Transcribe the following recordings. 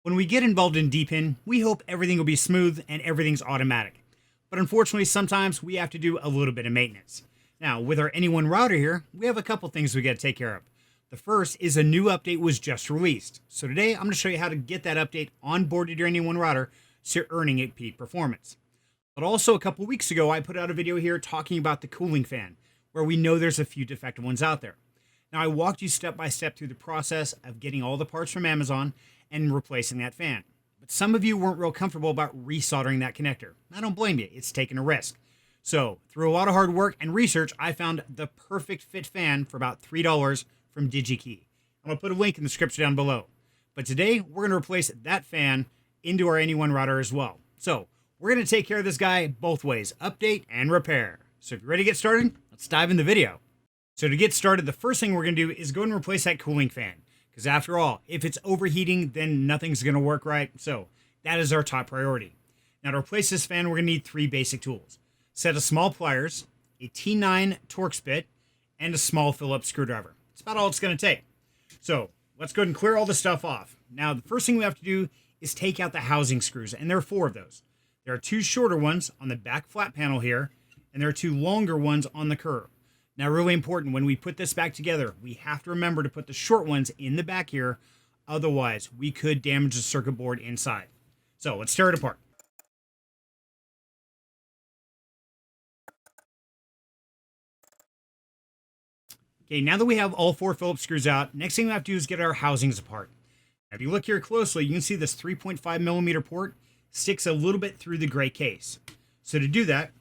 When we get involved in depin, we hope everything will be smooth and everything's automatic. But unfortunately, sometimes we have to do a little bit of maintenance. Now, with our Anyone router here, we have a couple things we got to take care of. The first is a new update was just released. So today, I'm going to show you how to get that update onboarded your Anyone router so you're earning at peak performance. But also, a couple weeks ago, I put out a video here talking about the cooling fan, where we know there's a few defective ones out there. Now, I walked you step by step through the process of getting all the parts from Amazon and replacing that fan. But some of you weren't real comfortable about resoldering that connector. I don't blame you, it's taking a risk. So, through a lot of hard work and research, I found the perfect fit fan for about $3 from DigiKey. I'm going to put a link in the description down below. But today, we're going to replace that fan into our Anyone router as well. So, we're going to take care of this guy both ways, update and repair. So if you're ready to get started, let's dive in the video. So to get started, the first thing we're going to do is go and replace that cooling fan. Because after all, if it's overheating, then nothing's going to work right. So that is our top priority. Now to replace this fan, we're going to need three basic tools. A set of small pliers, a T9 Torx bit, and a small Phillips screwdriver. That's about all it's going to take. So let's go ahead and clear all the stuff off. Now the first thing we have to do is take out the housing screws, and there are 4 of those. There are 2 shorter ones on the back flat panel here, and there are 2 longer ones on the curve. Now, really important, when we put this back together, we have to remember to put the short ones in the back here. Otherwise, we could damage the circuit board inside. So let's tear it apart. Okay, now that we have all 4 Phillips screws out, next thing we have to do is get our housings apart. Now, if you look here closely, you can see this 3.5 millimeter port sticks a little bit through the gray case. So to do that,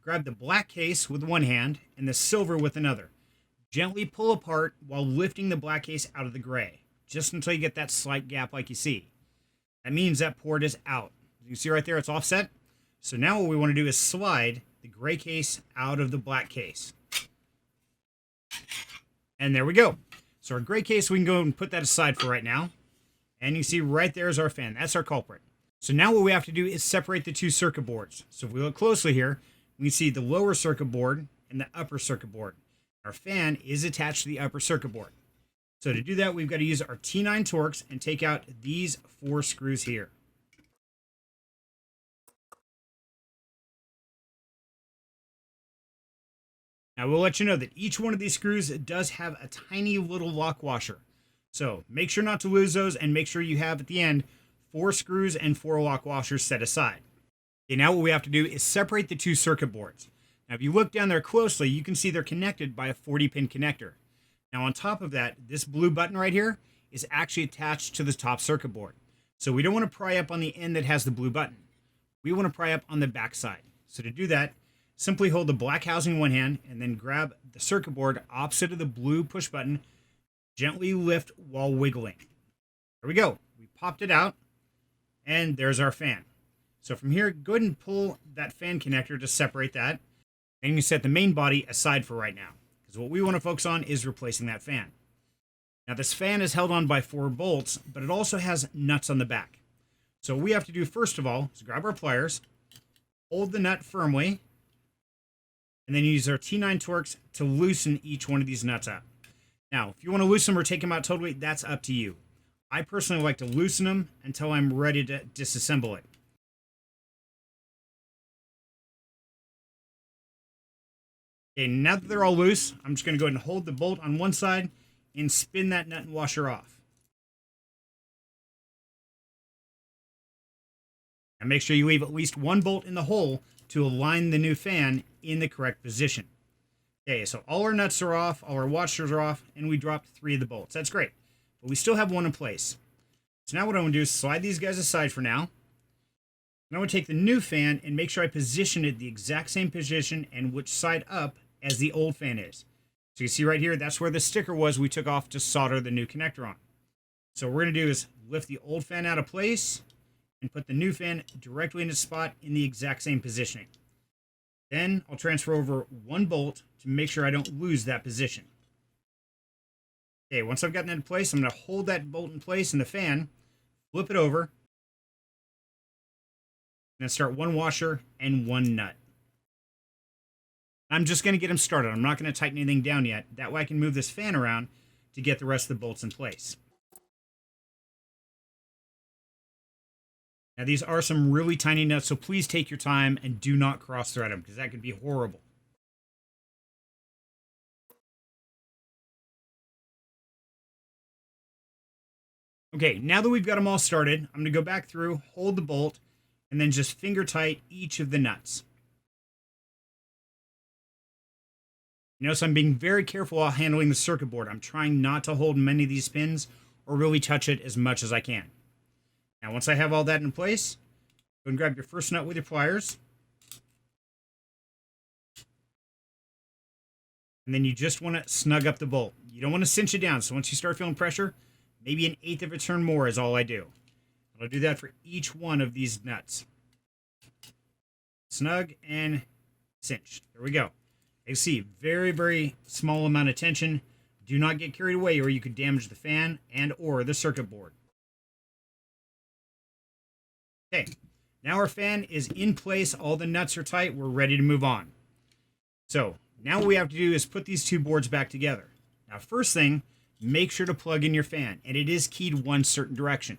grab the black case with one hand and the silver with another. Gently pull apart while lifting the black case out of the gray, just until you get that slight gap like you see. That means that port is out. You see right there, it's offset. So now what we want to do is slide the gray case out of the black case. And there we go. So our gray case, we can go and put that aside for right now. And you see right there is our fan. That's our culprit. So now what we have to do is separate the 2 circuit boards. So if we look closely here, we can see the lower circuit board and the upper circuit board. Our fan is attached to the upper circuit board. So to do that, we've got to use our T9 Torx and take out these 4 screws here. Now we'll let you know that each one of these screws does have a tiny little lock washer. So make sure not to lose those, and make sure you have at the end 4 screws and 4 lock washers set aside. Okay, now what we have to do is separate the 2 circuit boards. Now if you look down there closely, you can see they're connected by a 40-pin connector. Now on top of that, this blue button right here is actually attached to the top circuit board. So we don't want to pry up on the end that has the blue button. We want to pry up on the back side. So to do that, simply hold the black housing in one hand and then grab the circuit board opposite of the blue push button. Gently lift while wiggling. There we go. We popped it out. And there's our fan. So from here, go ahead and pull that fan connector to separate that. And you set the main body aside for right now, because what we want to focus on is replacing that fan. Now this fan is held on by 4 bolts, but it also has nuts on the back. So what we have to do first of all is grab our pliers, hold the nut firmly, and then use our T9 Torx to loosen each one of these nuts up. Now, if you want to loosen them or take them out totally, that's up to you. I personally like to loosen them until I'm ready to disassemble it. Okay, now that they're all loose, I'm just going to go ahead and hold the bolt on one side and spin that nut and washer off. And make sure you leave at least 1 bolt in the hole to align the new fan in the correct position. Okay, so all our nuts are off, all our washers are off, and we dropped 3 of the bolts. That's great. But we still have 1 in place. So now what I'm going to do is slide these guys aside for now. And I'm going to take the new fan and make sure I position it the exact same position and which side up as the old fan is. So you see right here, that's where the sticker was we took off to solder the new connector on. So what we're going to do is lift the old fan out of place and put the new fan directly in its spot in the exact same positioning. Then I'll transfer over 1 bolt to make sure I don't lose that position. Okay, once I've gotten it in place, I'm going to hold that bolt in place in the fan, flip it over, and then start 1 washer and 1 nut. I'm just going to get them started. I'm not going to tighten anything down yet. That way I can move this fan around to get the rest of the bolts in place. Now these are some really tiny nuts, so please take your time and do not cross thread them because that could be horrible. Okay, now that we've got them all started, I'm going to go back through, hold the bolt, and then just finger tight each of the nuts. Notice I'm being very careful while handling the circuit board. I'm trying not to hold many of these pins or really touch it as much as I can. Now, once I have all that in place, go and grab your first nut with your pliers. And then you just want to snug up the bolt. You don't want to cinch it down. So once you start feeling pressure, maybe 1/8 of a turn more is all I do. I'll do that for each one of these nuts. Snug and cinch. There we go. You see, very, very small amount of tension. Do not get carried away or you could damage the fan and or the circuit board. Okay, now our fan is in place. All the nuts are tight. We're ready to move on. So now what we have to do is put these two boards back together. Now, first thing, make sure to plug in your fan, and it is keyed one certain direction.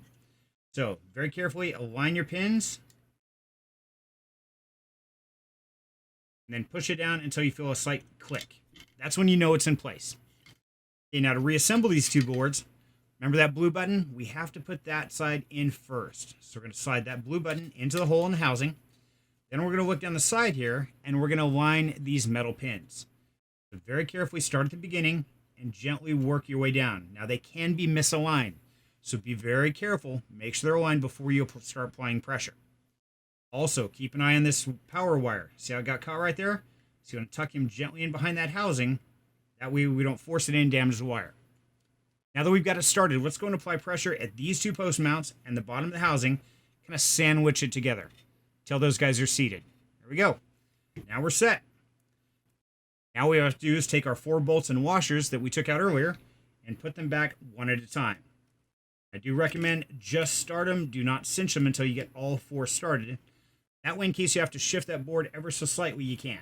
So very carefully align your pins, and then push it down until you feel a slight click. That's when you know it's in place. Okay, now to reassemble these two boards, remember that blue button? We have to put that side in first. So we're going to slide that blue button into the hole in the housing. Then we're going to look down the side here, and we're going to align these metal pins. So very carefully start at the beginning and gently work your way down. Now they can be misaligned, so be very careful. Make sure they're aligned before you start applying pressure. Also, keep an eye on this power wire. See how it got caught right there? So you want to tuck him gently in behind that housing. That way we don't force it in and damage the wire. Now that we've got it started, let's go and apply pressure at these two post mounts and the bottom of the housing. Kind of sandwich it together until those guys are seated. There we go. Now we're set. Now what we have to do is take our 4 bolts and washers that we took out earlier and put them back one at a time. I do recommend just start them. Do not cinch them until you get all 4 started. That way, in case you have to shift that board ever so slightly, you can.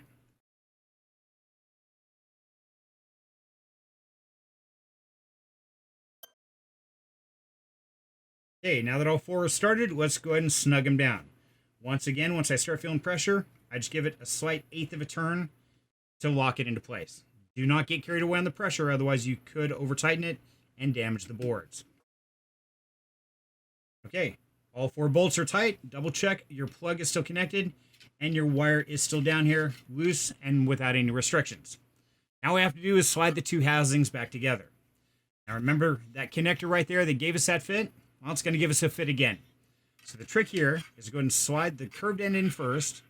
Okay, now that all 4 are started, let's go ahead and snug them down. Once again, once I start feeling pressure, I just give it a slight 1/8 of a turn to lock it into place. Do not get carried away on the pressure, otherwise you could over-tighten it and damage the boards. Okay, all 4 bolts are tight. Double check your plug is still connected and your wire is still down here, loose and without any restrictions. Now what we have to do is slide the 2 housings back together. Now remember that connector right there that gave us that fit? Well, it's going to give us a fit again. So the trick here is to go ahead and slide the curved end in first.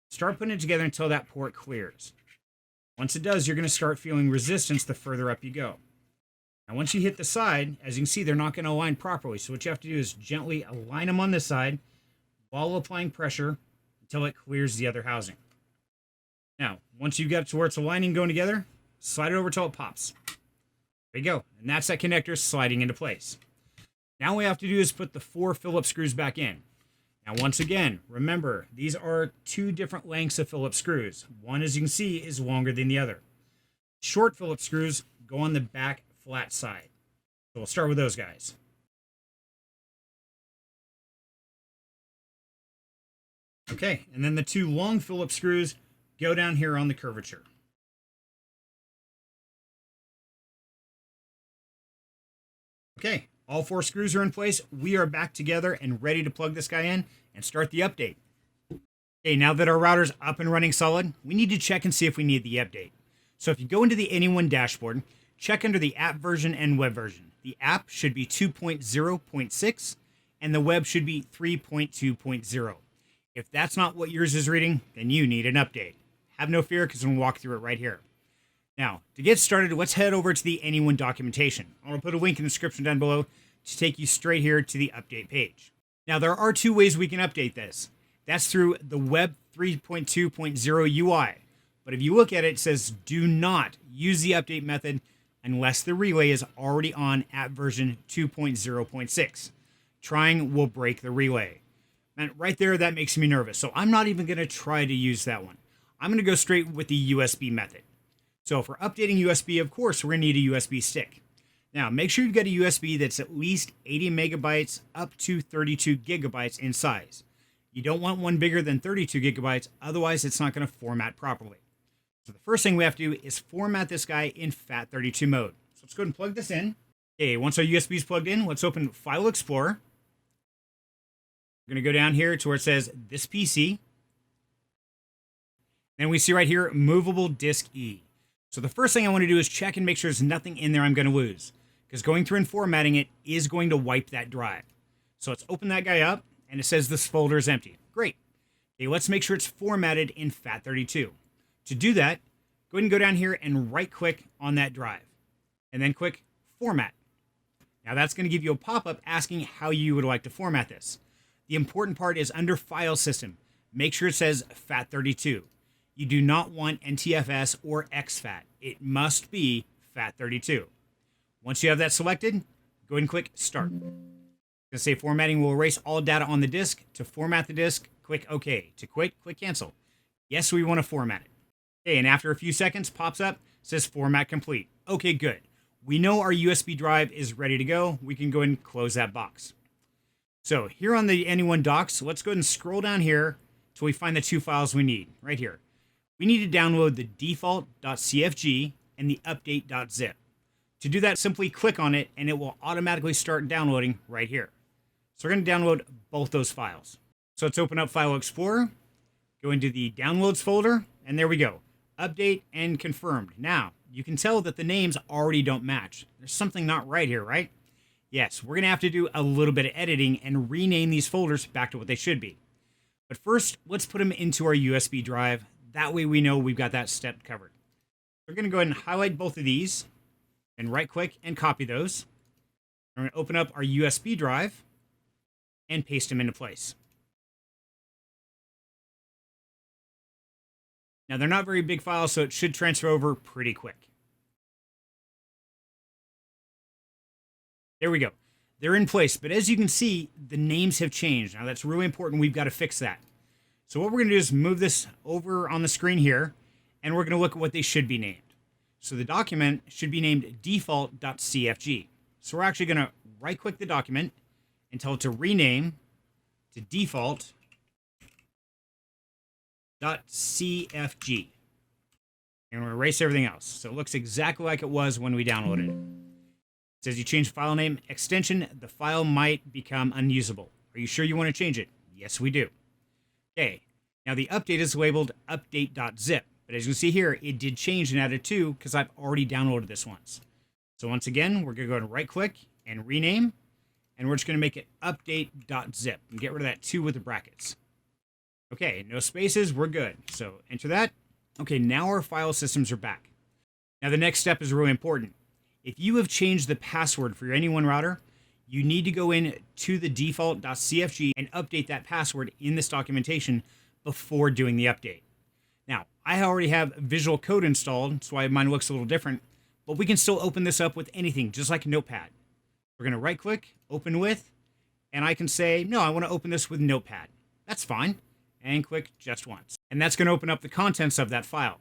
Start putting it together until that port clears. Once it does, you're going to start feeling resistance the further up you go. Now, once you hit the side, as you can see, they're not going to align properly. So what you have to do is gently align them on this side while applying pressure until it clears the other housing. Now, once you've got it to where it's aligning going together, slide it over till it pops. There you go. And that's that connector sliding into place. Now what we have to do is put the 4 Phillips screws back in. Now, once again, remember, these are 2 different lengths of Phillips screws. One, as you can see, is longer than the other. Short Phillips screws go on the back flat side. So we'll start with those guys. Okay, and then the 2 long Phillips screws go down here on the curvature. Okay, all 4 screws are in place. We are back together and ready to plug this guy in and start the update. Okay, now that our router's up and running solid, we need to check and see if we need the update. So if you go into the Anyone dashboard, check under the app version and web version. The app should be 2.0.6 and the web should be 3.2.0. If that's not what yours is reading, then you need an update. Have no fear because I'm going to walk through it right here. Now, to get started, let's head over to the Anyone documentation. I'll put a link in the description down below to take you straight here to the update page. Now, there are 2 ways we can update this. That's through the Web 3.2.0 UI. But if you look at it, it says do not use the update method unless the relay is already on at version 2.0.6. Trying will break the relay. And right there, that makes me nervous. So I'm not even going to try to use that one. I'm going to go straight with the USB method. So for updating USB, of course, we're going to need a USB stick. Now, make sure you've got a USB that's at least 80 megabytes up to 32 gigabytes in size. You don't want one bigger than 32 gigabytes, otherwise it's not going to format properly. So the first thing we have to do is format this guy in FAT32 mode. So let's go ahead and plug this in. Okay, once our USB is plugged in, let's open File Explorer. We're going to go down here to where it says This PC. Then we see right here, Movable Disk E. So the first thing I want to do is check and make sure there's nothing in there I'm going to lose, because going through and formatting it is going to wipe that drive. So let's open that guy up, and it says this folder is empty. Great. Okay, let's make sure it's formatted in FAT32. To do that, go ahead and go down here and right-click on that drive, and then click Format. Now that's going to give you a pop-up asking how you would like to format this. The important part is under File System, make sure it says FAT32. You do not want NTFS or exFAT. It must be FAT32. Once you have that selected, go ahead and click Start. It's going to say formatting will erase all data on the disk. To format the disk, click OK. To quit, click Cancel. Yes, we want to format it. Okay, and after a few seconds, pops up, says Format Complete. Okay, good. We know our USB drive is ready to go. We can go ahead and close that box. So here on the Anyone docs, let's go ahead and scroll down here till we find the two files we need, right here. We need to download the default.cfg and the update.zip. To do that, simply click on it and it will automatically start downloading right here. So we're going to download both those files. So let's open up File Explorer, go into the Downloads folder, and there we go. Update and confirmed. Now, you can tell that the names already don't match. There's something not right here, right? Yes, we're going to have to do a little bit of editing and rename these folders back to what they should be. But first, let's put them into our USB drive. That way we know we've got that step covered. We're going to go ahead and highlight both of these and right-click and copy those. We're going to open up our USB drive and paste them into place. Now, they're not very big files, so it should transfer over pretty quick. There we go. They're in place, but as you can see, the names have changed. Now, that's really important. We've got to fix that. So what we're going to do is move this over on the screen here, and we're going to look at what they should be named. So the document should be named default.cfg. So we're actually going to right-click the document and tell it to rename to default.cfg. And we'll erase everything else. So it looks exactly like it was when we downloaded it. It says you change file name extension, the file might become unusable. Are you sure you want to change it? Yes, we do. Okay, now the update is labeled update.zip, but as you can see here, it did change and added 2 because I've already downloaded this once. So once again, we're going to go and right-click and rename, and we're just going to make it update.zip and get rid of that 2 with the brackets. Okay, no spaces, we're good. So enter that. Okay, now our file systems are back. Now the next step is really important. If you have changed the password for your Anyone router, you need to go in to the default.cfg and update that password in this documentation before doing the update. Now, I already have Visual Code installed, so why mine looks a little different, but we can still open this up with anything, just like Notepad. We're going to right-click, Open With, and I can say, no, I want to open this with Notepad. That's fine, and click just once. And that's going to open up the contents of that file.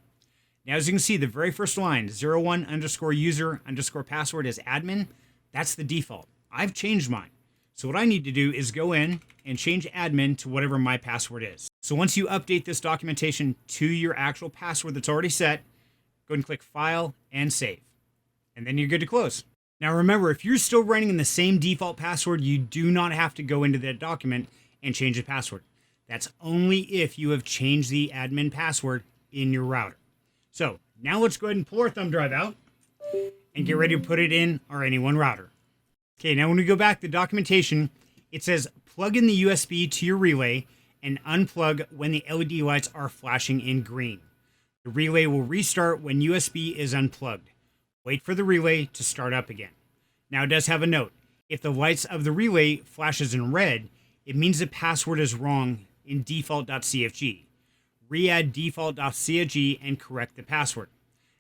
Now, as you can see, the very first line, 01_user_password is admin. That's the default. I've changed mine. So what I need to do is go in and change admin to whatever my password is. So once you update this documentation to your actual password that's already set, go ahead and click File and Save. And then you're good to close. Now remember, if you're still running in the same default password, you do not have to go into that document and change the password. That's only if you have changed the admin password in your router. So now let's go ahead and pull our thumb drive out and get ready to put it in our Anyone router. Okay, now when we go back to the documentation, it says plug in the USB to your relay and unplug when the LED lights are flashing in green. The relay will restart when USB is unplugged. Wait for the relay to start up again. Now it does have a note. If the lights of the relay flashes in red, it means the password is wrong in default.cfg. Re-add default.cfg and correct the password.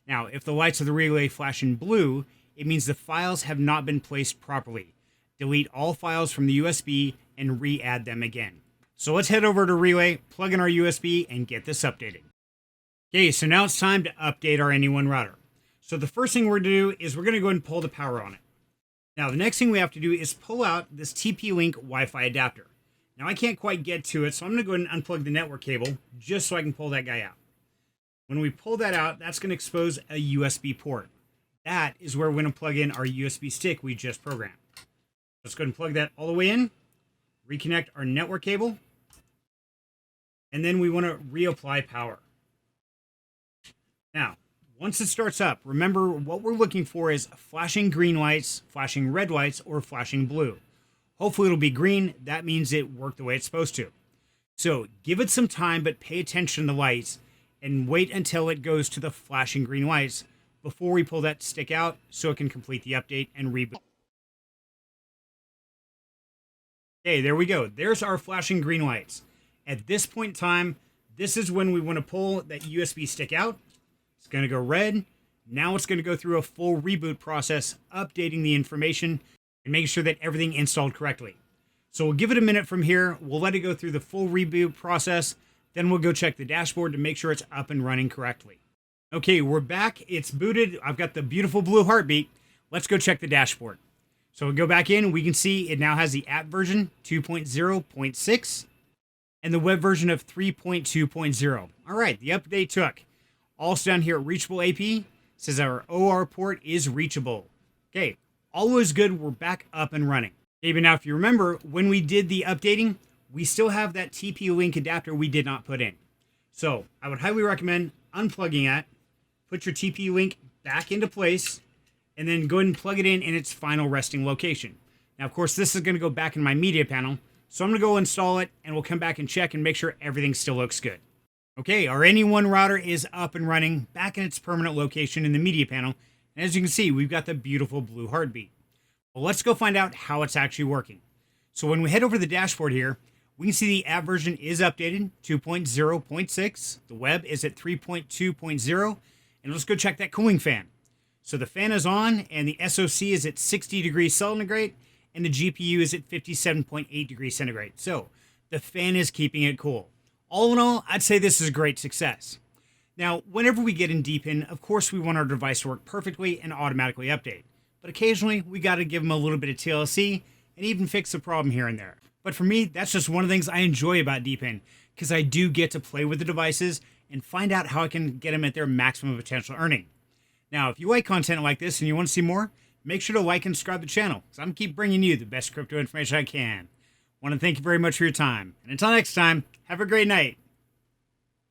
Now, if the lights of the relay flash in blue, it means the files have not been placed properly. Delete all files from the USB and re-add them again. So let's head over to Relay, plug in our USB, and get this updated. Okay, so now it's time to update our Anyone router. So the first thing we're going to do is we're going to go ahead and pull the power on it. Now, the next thing we have to do is pull out this TP-Link Wi-Fi adapter. Now, I can't quite get to it, so I'm going to go ahead and unplug the network cable just so I can pull that guy out. When we pull that out, that's going to expose a USB port. That is where we're going to plug in our USB stick we just programmed. Let's go ahead and plug that all the way in, reconnect our network cable, and then we want to reapply power. Now, once it starts up, remember what we're looking for is flashing green lights, flashing red lights, or flashing blue. Hopefully it'll be green. That means it worked the way it's supposed to. So give it some time, but pay attention to the lights and wait until it goes to the flashing green lights before we pull that stick out so it can complete the update and reboot. Okay, there we go. There's our flashing green lights. At this point in time, this is when we want to pull that USB stick out. It's going to go red. Now it's going to go through a full reboot process, updating the information and making sure that everything installed correctly. So we'll give it a minute from here. We'll let it go through the full reboot process. Then we'll go check the dashboard to make sure it's up and running correctly. Okay, we're back. It's booted. I've got the beautiful blue heartbeat. Let's go check the dashboard. So we'll go back in. We can see it now has the app version 2.0.6 and the web version of 3.2.0. All right, the update took. Also down here at Reachable AP, says our OR port is reachable. Okay, all was good. We're back up and running. Okay, but now if you remember, when we did the updating, we still have that TP-Link adapter we did not put in. So I would highly recommend unplugging that, put your TP-Link back into place, and then go ahead and plug it in its final resting location. Now, of course, this is going to go back in my media panel, so I'm going to go install it, and we'll come back and check and make sure everything still looks good. Okay, our NE1 router is up and running, back in its permanent location in the media panel. And as you can see, we've got the beautiful blue heartbeat. Well, let's go find out how it's actually working. So when we head over to the dashboard here, we can see the app version is updated, 2.0.6. The web is at 3.2.0. And let's go check that cooling fan. So the fan is on, and the SoC is at 60 degrees centigrade, and the GPU is at 57.8 degrees centigrade. So the fan is keeping it cool. All in all, I'd say this is a great success. Now, whenever we get in depin, of course we want our device to work perfectly and automatically update. But occasionally, we got to give them a little bit of TLC and even fix a problem here and there. But for me, that's just one of the things I enjoy about depin, because I do get to play with the devices and find out how I can get them at their maximum potential earning. Now, if you like content like this and you want to see more, make sure to like and subscribe to the channel, because I'm going to keep bringing you the best crypto information I can. I want to thank you very much for your time. And until next time, have a great night.